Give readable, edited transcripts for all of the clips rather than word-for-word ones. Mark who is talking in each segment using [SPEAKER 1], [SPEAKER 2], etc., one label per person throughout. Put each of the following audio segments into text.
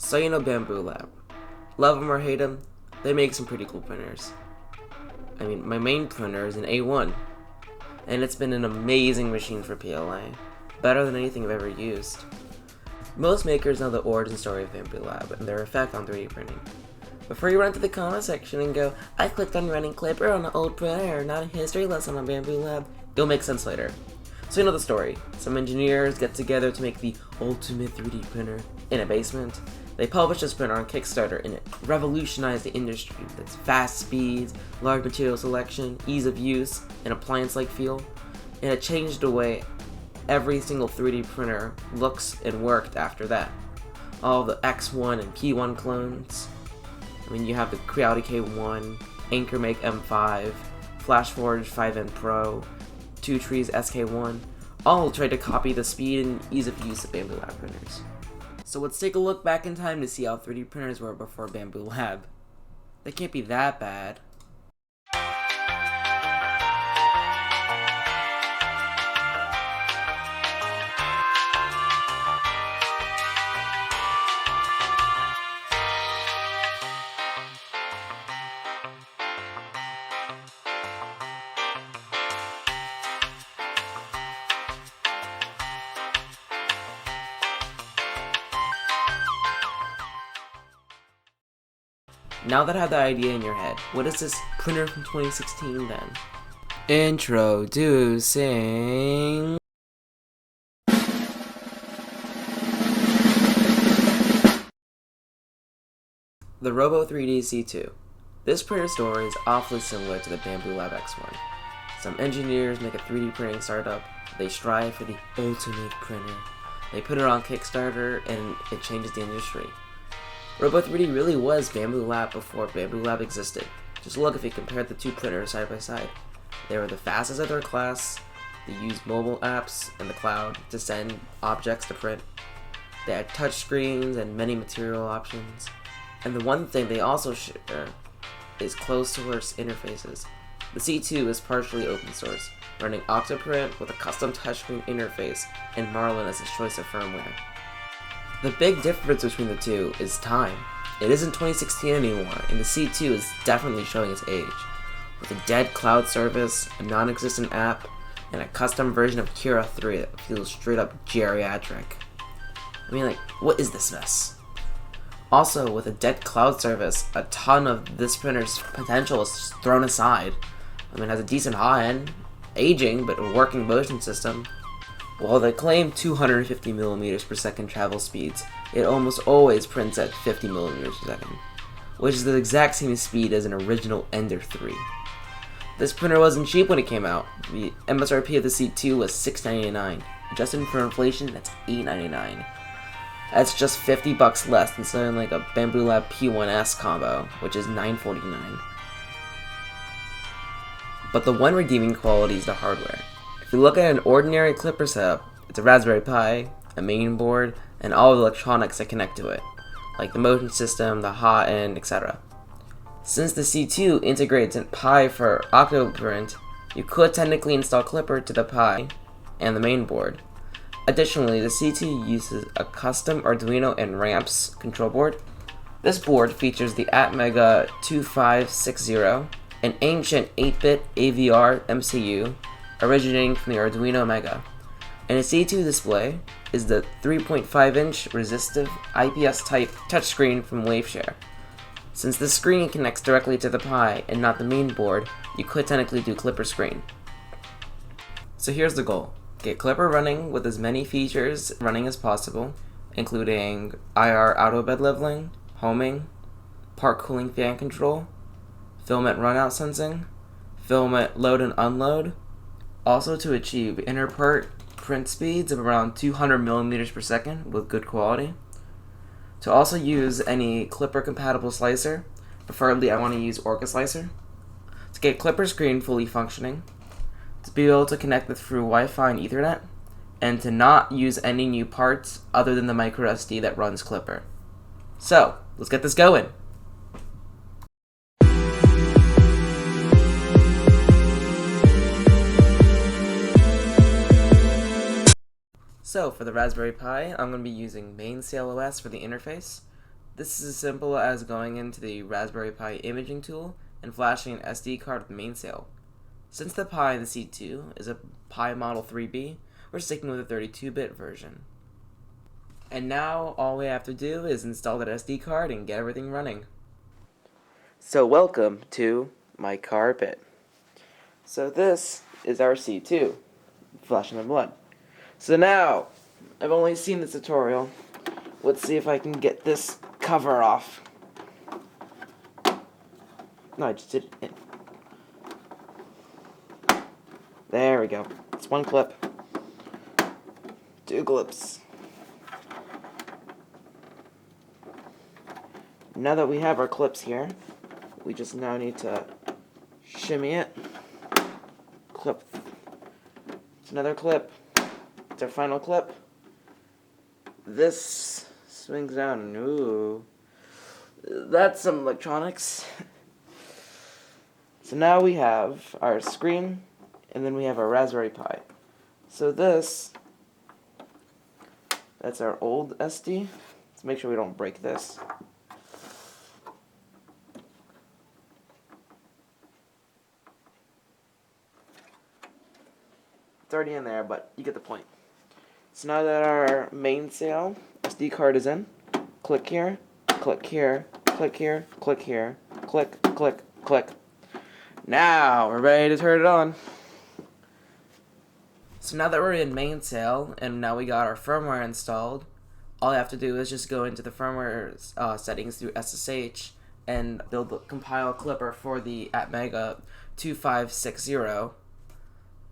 [SPEAKER 1] So you know Bambu Lab. Love them or hate them, they make some pretty cool printers. I mean, my main printer is an A1, and it's been an amazing machine for PLA. Better than anything I've ever used. Most makers know the origin story of Bambu Lab and their effect on 3D printing. Before you run to the comment section and go, I clicked on running Klipper on an old printer, not a history lesson on Bambu Lab, it'll make sense later. So you know the story. Some engineers get together to make the ultimate 3D printer in a basement. They published this printer on Kickstarter and it revolutionized the industry with its fast speeds, large material selection, ease of use, and appliance-like feel. And it changed the way every single 3D printer looks and worked after that. All the X1 and P1 clones. I mean, you have the Creality K1, AnchorMake M5, FlashForge 5N Pro, Two Trees SK1, all tried to copy the speed and ease of use of Bambu Lab printers. So let's take a look back in time to see how 3D printers were before Bambu Lab. They can't be that bad. Now that I have the idea in your head, what is this printer from 2016 then? Introducing the Robo C2. This printer story is awfully similar to the Bambu Lab X1. Some engineers make a 3D printing startup, they strive for the ultimate printer. They put it on Kickstarter and it changes the industry. Robo 3D really was Bambu Lab before Bambu Lab existed. Just look if you compared the two printers side by side. They were the fastest of their class, they used mobile apps and the cloud to send objects to print. They had touch screens and many material options. And the one thing they also share is closed source interfaces. The C2 is partially open source, running Octoprint with a custom touchscreen interface and Marlin as its choice of firmware. The big difference between the two is time. It isn't 2016 anymore, and the C2 is definitely showing its age. With a dead cloud service, a non-existent app, and a custom version of Cura 3 that feels straight up geriatric. I mean, like, what is this mess? Also, with a dead cloud service, a ton of this printer's potential is thrown aside. I mean, it has a decent high-end, aging, but a working motion system. While they claim 250mm per second travel speeds, it almost always prints at 50mm per second, which is the exact same speed as an original Ender 3. This printer wasn't cheap when it came out. The MSRP of the C2 was $699. Adjusted for inflation, that's $899. That's just $50 less than something like a Bambu Lab P1S combo, which is $949. But the one redeeming quality is the hardware. If you look at an ordinary Klipper setup, it's a Raspberry Pi, a main board, and all the electronics that connect to it, like the motion system, the hot end, etc. Since the C2 integrates a Pi for Octoprint, you could technically install Klipper to the Pi and the main board. Additionally, the C2 uses a custom Arduino and ramps control board. This board features the Atmega 2560, an ancient 8-bit AVR MCU originating from the Arduino Mega. And a C2 display is the 3.5-inch resistive IPS-type touchscreen from Waveshare. Since the screen connects directly to the Pi and not the main board, you could technically do Klipper screen. So here's the goal. Get Klipper running with as many features running as possible, including IR auto bed leveling, homing, part cooling fan control, filament runout sensing, filament load and unload, also to achieve interpart print speeds of around 200mm per second with good quality. To also use any Klipper compatible slicer, preferably I want to use Orca Slicer. To get Klipper screen fully functioning. To be able to connect it through Wi-Fi and Ethernet. And to not use any new parts other than the microSD that runs Klipper. So, let's get this going! So for the Raspberry Pi, I'm going to be using MainsailOS for the interface, This is as simple as going into the Raspberry Pi imaging tool and flashing an SD card with Mainsail. Since the Pi in the C2 is a Pi Model 3B, we're sticking with a 32-bit version. And now all we have to do is install that SD card and get everything running. So welcome to my carpet. So this is our C2, Flesh and Blood. So now, I've only seen this tutorial. Let's see if I can get this cover off. No, I just did it. There we go. It's one clip. Two clips. Now that we have our clips here, we just now need to shimmy it. Clip. It's another clip. It's our final clip. This swings down. Ooh. That's some electronics. So now we have our screen, and then we have our Raspberry Pi. So that's our old SD. Let's make sure we don't break this. It's already in there, but you get the point. So now that our Mainsail SD card is in, click here, click here, click here, click here, click, click, click. Now we're ready to turn it on. So now that we're in Mainsail, and now we got our firmware installed, all I have to do is just go into the firmware settings through SSH and compile Klipper for the Atmega 2560.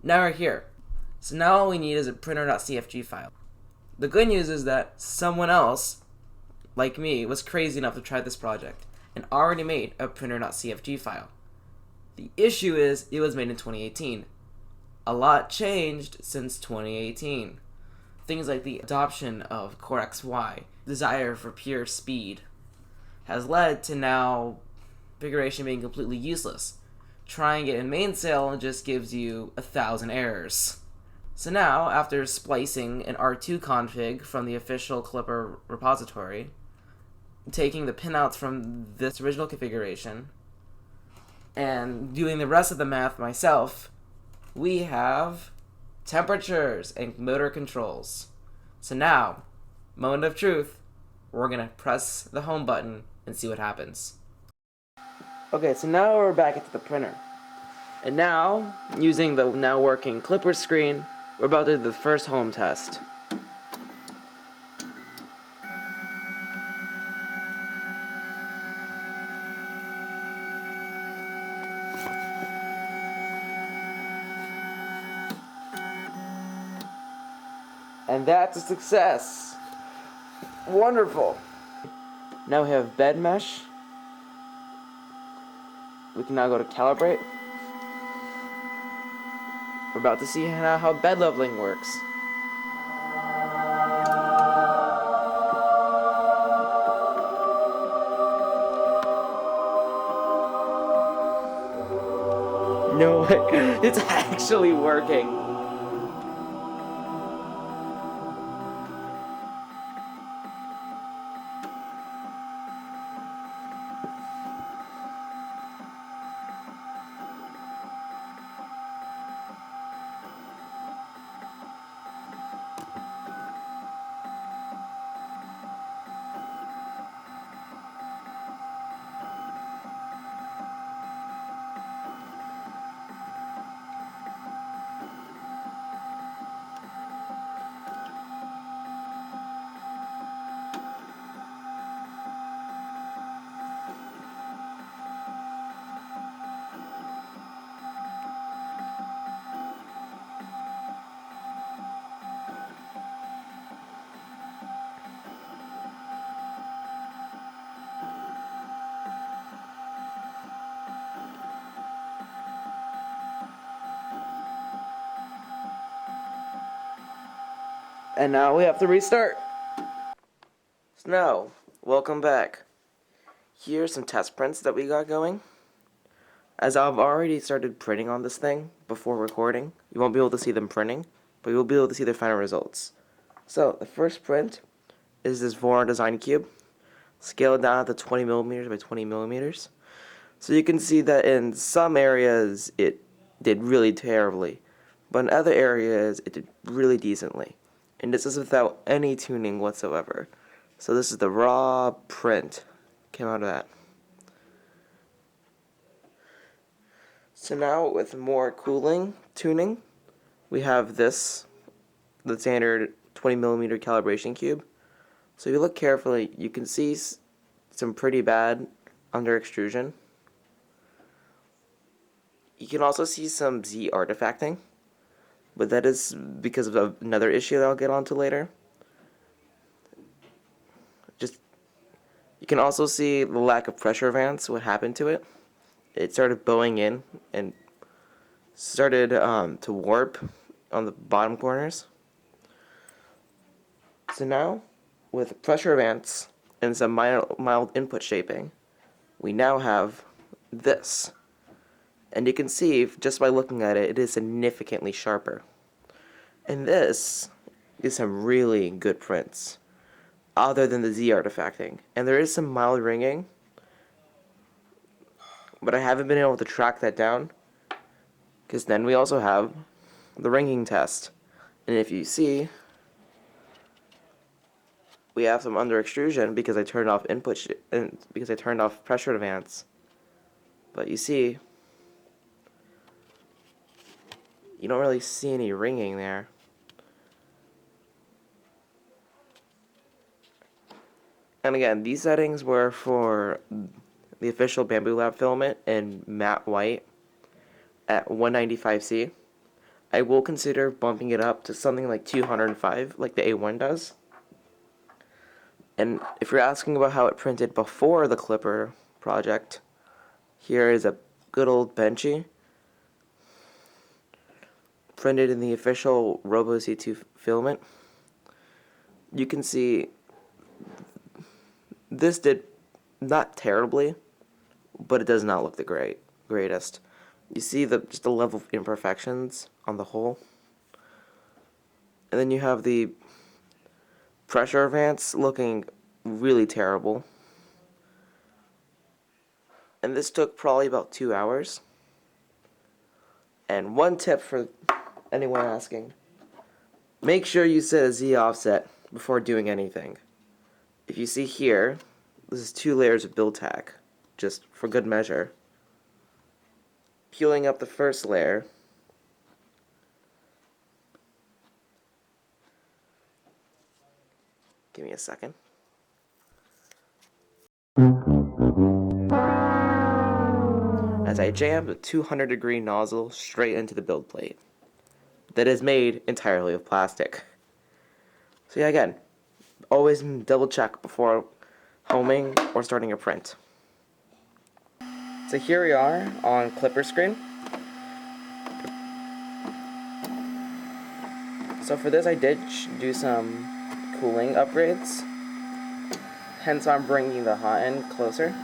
[SPEAKER 1] Now we're here. So now all we need is a printer.cfg file. The good news is that someone else, like me, was crazy enough to try this project and already made a printer.cfg file. The issue is it was made in 2018. A lot changed since 2018. Things like the adoption of Core XY, desire for pure speed, has led to now configuration being completely useless. Trying it in Mainsail just gives you 1,000 errors. So now, after splicing an R2 config from the official Klipper repository, taking the pinouts from this original configuration, and doing the rest of the math myself, we have temperatures and motor controls. So now, moment of truth, we're gonna press the home button and see what happens. Okay, so now we're back into the printer. And now, using the now working Klipper screen, we're about to do the first home test. And that's a success. Wonderful. Now we have bed mesh. We can now go to calibrate. We're about to see how bed leveling works. No way, it's actually working. And now we have to restart. So now, welcome back. Here's some test prints that we got going. As I've already started printing on this thing before recording, you won't be able to see them printing, but you'll be able to see the final results. So, the first print is this Voron design cube. scaled down to 20 millimeters by 20 millimeters. So you can see that in some areas it did really terribly, but in other areas it did really decently. And this is without any tuning whatsoever. So this is the raw print came out of that. So now with more cooling tuning, we have this, the standard 20 millimeter calibration cube. So if you look carefully, you can see some pretty bad under extrusion. You can also see some Z artifacting, but that is because of another issue that I'll get onto later. You can also see the lack of pressure advance, what happened to it. It started bowing in and started to warp on the bottom corners. So now, with pressure advance and some mild input shaping, we now have this. And you can see, just by looking at it, it is significantly sharper. And this is some really good prints, other than the Z artifacting. And there is some mild ringing, but I haven't been able to track that down, because then we also have the ringing test. And if you see, we have some under extrusion because I turned off because I turned off pressure advance. But you see, you don't really see any ringing there. And again, these settings were for the official Bambu Lab filament in matte white at 195C. I will consider bumping it up to something like 205, like the A1 does. And if you're asking about how it printed before the Klipper project, here is a good old Benchy, printed in the official Robo C2 filament. You can see this did not terribly, but it does not look the greatest. You see just the level of imperfections on the whole. And then you have the pressure advance looking really terrible. And this took probably about 2 hours. And one tip for anyone asking, make sure you set a Z offset before doing anything. If you see here, this is 2 layers of build tack, just for good measure. Peeling up the first layer, give me a second. As I jam the 200-degree nozzle straight into the build plate that is made entirely of plastic. So yeah, again, always double check before homing or starting a print. So here we are on Klipper screen. So for this I did do some cooling upgrades, hence I'm bringing the hot end closer.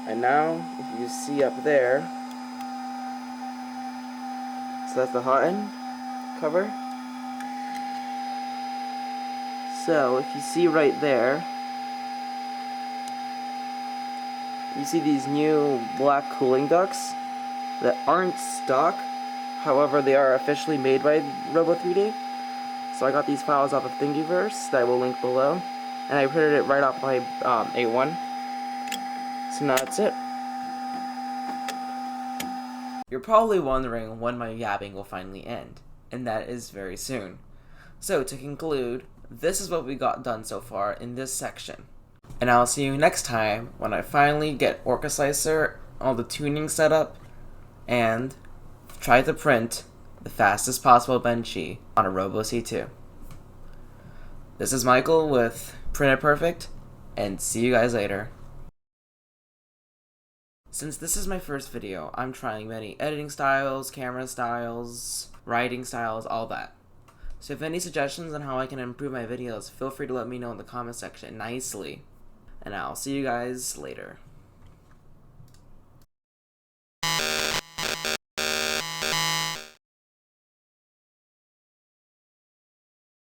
[SPEAKER 1] And now, if you see up there, so that's the hot end cover. So if you see right there, you see these new black cooling ducts that aren't stock. However, they are officially made by Robo 3D. So I got these files off of Thingiverse that I will link below, and I printed it right off my A1. So now that's it. You're probably wondering when my yapping will finally end, and that is very soon. So to conclude, this is what we got done so far in this section. And I'll see you next time when I finally get Orca Slicer, all the tuning set up, and try to print the fastest possible Benchy on a Robo C2. This is Michael with Print It Perfect, and see you guys later. Since this is my first video, I'm trying many editing styles, camera styles, writing styles, all that. So if you have any suggestions on how I can improve my videos, feel free to let me know in the comment section nicely. And I'll see you guys later.